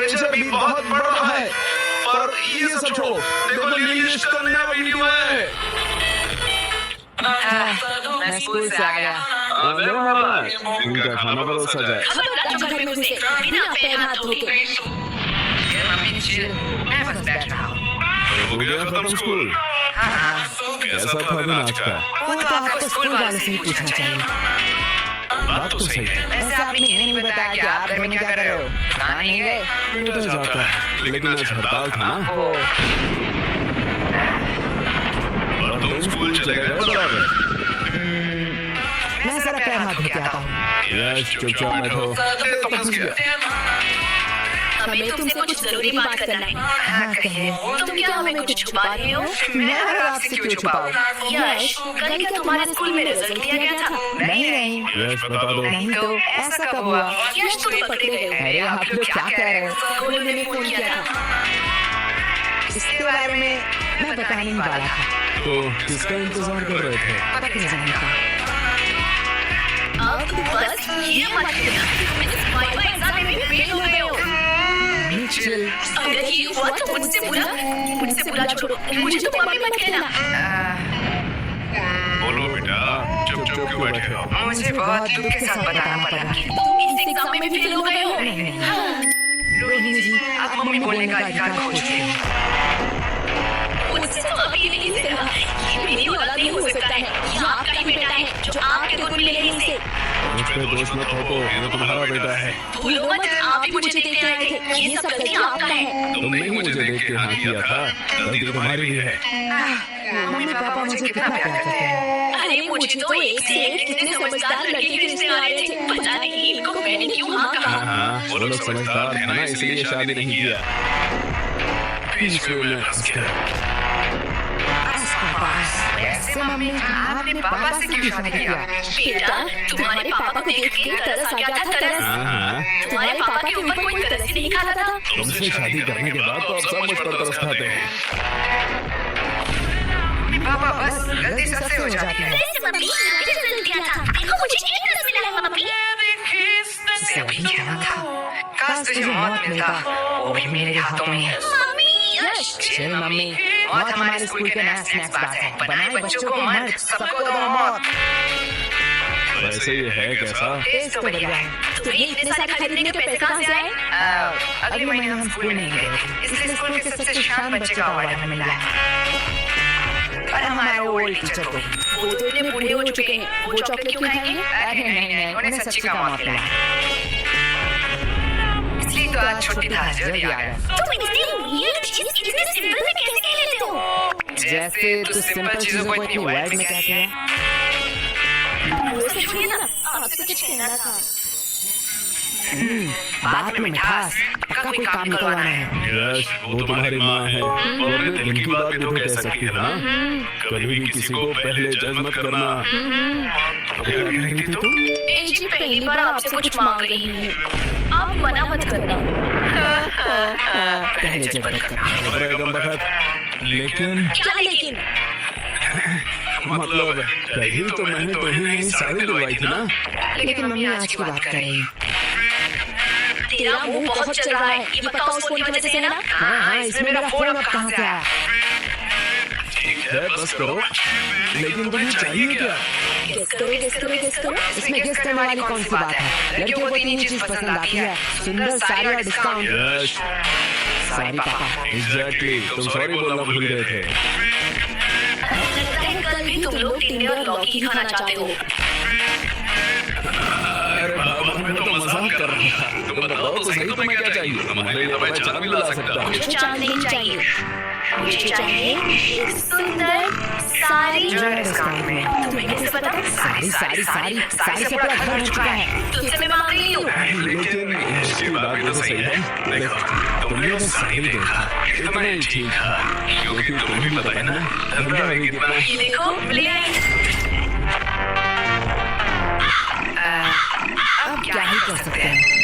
Temperature भी बहुत बढ़ रहा है। पर ये सब छोड़ो, देखो नीलेश का नया वीडियो है। मैं स्कूल से आ गया। इनका खाना परोसा जाए। घर में घुसे बिना पैर हाथ धोके। ये मम्मी चिल, मैं बस बैठ रहा हूँ। हो गया खत्म स्कूल? कैसा था दिन आज का? वो तो आपको स्कूल वाले से ही पूछना चाहिए। बात तो सही है। वैसे आपने ये नहीं बताया कि आप घर में क्या कर रहे हो? कहाँ नहीं गए? बेटा जाता है, लेकिन आज हड़ताल था ना। और तुम स्कूल चले गए बराबर। मैं जरा पैर हाथ धोके आता हूँ। यश चुपचाप बैठो। हमें तुमसे कुछ जरूरी बात करना है। हाँ कहिए। तुम क्या हमें कुछ छुपा रहे हो? मैं आपसे क्यों छुपाऊं? यश, कल क्या तुम्हारे स्कूल में रिजल्ट दिया गया था? नहीं। यश बता दो। नहीं तो ऐसा कब हुआ? यश तुम पकड़े गए। अरे आप लोग क्या कह रहे हो? स्कूल ने फोन किया था। इसके बारे में मैं बताने ही वाला था। तो किसका इंतजार कर रहे थे? पता नहीं जाने का। अब बस ये मत कहना कि तुम इस वाइवा एग्जाम में फेल हो गए हो। चिल। अगर ये हुआ तो मुझसे बुरा छोड़ो। मुझे तो मम्मी मत कहना। बोलो बेटा, चुप क्यों बैठे हो? मुझे बहुत दुख के साथ बताना पड़ा कि तुम इस एग्जाम में फेल हो गए हो। रोहिणी जी, आप मम्मी बोलने का अधिकार खो चुके हैं। मुझसे तो अभी नहीं सुना। ये मेरी औलाद नहीं हो सकता है। ये आपका ही बेटा है जो आपके गुण ले रही से। मुझ पे दोष मत थोपो, ये तुम्हारा बेटा है। भूलो मत, आप ही मुझे देख के आए थे। ये सब गलती आपका है। तुमने ही मुझे देख के हाँ किया था, गलती तुम्हारी भी है। मम्मी पापा मुझे कितना प्यार करते हैं। अरे मुझे तो एक से एक कितने समझदार लड़के के रिश्ते आ रहे थे। पता नहीं इनको मैंने क्यों हाँ कहा। हाँ, वो लोग समझदार थे ना, इसलिए शादी नहीं किया। बीच में हंस गया। वैसे मम्मी, आपने पापा से क्यों शादी किया? बेटा, तुम्हारे पापा को देख के तरस आ गया था, तरस। तुम्हारे पापा के ऊपर कोई तरस ही नहीं खाता था। तुमसे शादी करने के बाद तो अब सब मुझ पर तरस खाते हैं। पापा बस गलती सबसे हो जाती है। मम्मी, रिजल्ट दिया था। देखो मुझे एक तरस मिला है मम्मी। तुझसे अभी कहना था। काश तुझे मौत मिलता, वो भी मेरे हाथों में। मम्मी, यश। चिल मम्मी, मौत हमारे स्कूल के नया स्नैक्स बार है। बनाए बच्चों को मर्द, सबको दो मौत। वैसे ये है कैसा? टेस्ट तो बढ़िया है। तो ये इतने सारे खरीदने के पैसे कहाँ से आए? अगले महीने हम स्कूल नहीं गए थे, इसलिए स्कूल के सबसे शान बच्चे का अवार्ड हमें मिला है। और हमारे ओल्ड टीचर को वो तो इतने बूढ़े हो चुके हैं, वो चॉकलेट क्यों खाएंगे? अरे नहीं, उन्हें सच्ची का मौत मिला। इसलिए तो आज छुट्टी था, जल्दी आ गया। तुम इतनी वियर्ड चीज इतने सिंपल में कैसे कह लेते हो? जैसे तो सिंपल चीजों को इतनी वाइड में कहते हैं। सुनिए ना, आपसे कुछ कहना था। बात में मिठास, पक्का कोई काम निकलवाना है। यश, वो तुम्हारी माँ है और दिल की बात भी तो कह सकती है ना। कभी भी किसी को पहले जज मत करना। क्या कह रही थी तुम? जी पहली बार आपसे कुछ मांग रही हूँ, आप मना मत करना। पहले जज मत करना। लेकिन क्या लेकिन? मतलब कहीं तो मैंने तुम्हें साड़ी दिलवाई थी ना। लेकिन मम्मी आज की बात कर रही। तेरा मुंह बहुत चल रहा है, ये पक्का उस फोन की वजह से है ना? हाँ, इसमें मेरा फोन अब कहाँ से आया? ठीक है, बस करो। लेकिन तुम्हें चाहिए क्या? गेस करो। इसमें गेस करने वाली कौन सी बात है? लड़कियों को तीन ही चीज पसंद आती है, सुंदर, साड़ी और डिस्काउंट। यश, सॉरी पापा। एग्जैक्टली, तुम सॉरी बोलना भूल गए थे। कल भी तुम लोग टिंडे और लौकी खाना चाहते हो। अरे बाबा, मैं तो मजाक कर रहा था। तुम बताओ तो सही, तुम्हें क्या चाहिए? तुम्हारे लिए मैं चांद ला सकता हूँ। मुझे चांद नहीं चाहिए, मुझे चाहिए एक सुंदर साड़ी जो डिस्काउंट में। तुम्हें कैसे पता? साड़ी से पूरा घर भर चुका है। तुझसे मैं मांग रही हूँ। लेकिन इसकी बात तो सही है। देखो, तुमने वो साड़ी देखा, इतना ही ठीक था, क्योंकि तुम्हें पता है ना, धंधा अभी कितना। ये देखो, अब क्या ही कर सकते हैं।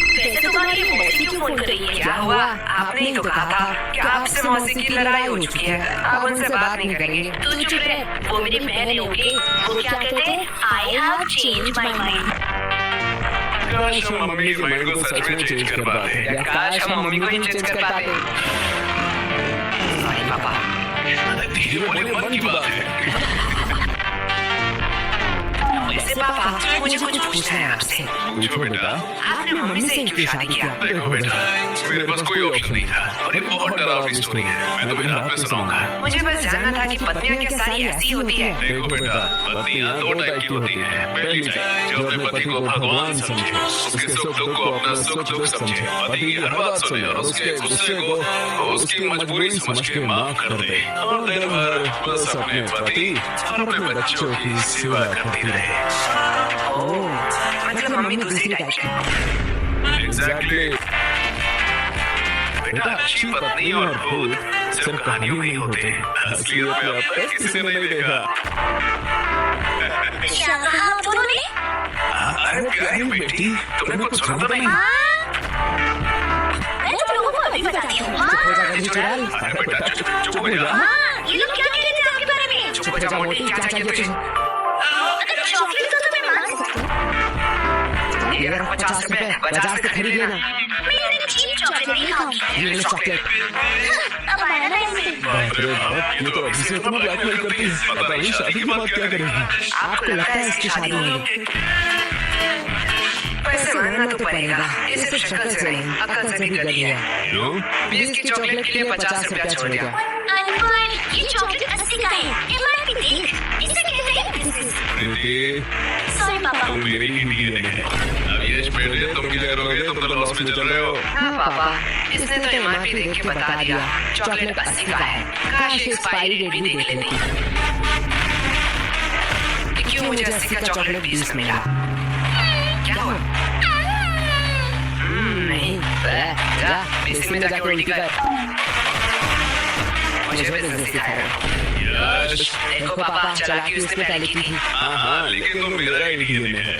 वैसे तुम्हारी मौसी क्यों फोन कर रही है? क्या हुआ? आपने ही तो कहा था कि आपसे मौसी की लड़ाई हो चुकी है, अब उनसे बात नहीं करेंगे। तू चुप रह, वो मेरी बहन होगी। वो क्या कहते हैं? I have changed my mind। काश हम मम्मी के माइंड को सच में चेंज कर पाते। या काश हम मम्मी को ही चेंज कर पाते। सॉरी पापा। धीरे बोले मन की बात है। वैसे पापा मुझे कुछ पूछना है आपसे। पूछो बेटा। आपने मम्मी से क्यों शादी किया? देखो बेटा, मेरे पास कोई ऑप्शन नहीं था और ये बहुत डरावनी स्टोरी है। मैं तुम्हें रात में सुनाऊंगा। मुझे बस जानना था कि पत्नियां क्या सारी ऐसी होती है? देखो बेटा, पत्नियां दो टाइप की होती हैं। पहली टाइप जो अपने पति को भगवान समझे, उसके सुख दुख को अपना सुख दुख समझे, पति की हर बात सुने और उसके गुस्से को उसकी मजबूरी समझ के माफ कर दे और दिन भर बस अपने पति और अपने बच्चों की सेवा करती रहे। ओह, मतलब मम्मी दूसरी टाइप की। एग्जैक्टली। बेटा, अच्छी पत्नी और भूत सिर्फ कहानियों में ही होते हैं, असलियत में अब तक किसी ने नहीं देखा। क्या कहा आप दोनों ने? अरे क्या है बेटी, तुमने कुछ सुना तो नहीं? मैं तुम लोगों को अभी बताती हूँ। अरे बेटा, चुप हो जा। ये लोग क्या कह रहे थे आपके बारे में? चुप हो जा मोटी, क्या चाहिए तुझे? अगर चॉकलेट तो तुम्हें मान सकती हूँ। ये रहा 50 रुपए, बाजार से खरीद लेना। मैं चीप चॉकलेट नहीं खाऊंगी। ये ले चॉकलेट। अब आया ना इसमें। बाप रे बाप, ये तो अभी से इतना ब्लैकमेल करती है। पता नहीं शादी के बाद क्या करेगी। आपको लगता है इसकी शादी होगी? पैसे मानना तो पड़ेगा। ये सिर्फ शक्ल से नहीं, अकल से भी गली है। क्यों? 20 की चॉकलेट के लिए 50 रुपया छोड़ दिया। अनपढ़, ये चॉकलेट 80 का है। MRP देख, इसे कहते हैं princess। बेटी, सॉरी पापा। तुम मेरी ही बीवी लेने हैं। अब ये पेड़ तुम क्या करोगे? तुम तो लॉस में चल रहे हो। हाँ पापा, इसने तो MRP देख के बता दिया चॉकलेट 80 का है। काश एक्सपायरी डेट भी देख लेती। कि क्यों मुझे 80 का चॉकलेट 20 मिला? क्या हुआ? नहीं, जा बेसिन में जाके उल्टी कर। मुझे बिजनेस सिखाया। यश, देखो पापा, चालाकी उसने पहले की थी। हाँ हाँ, लेकिन तुम मेरा ही लेने है।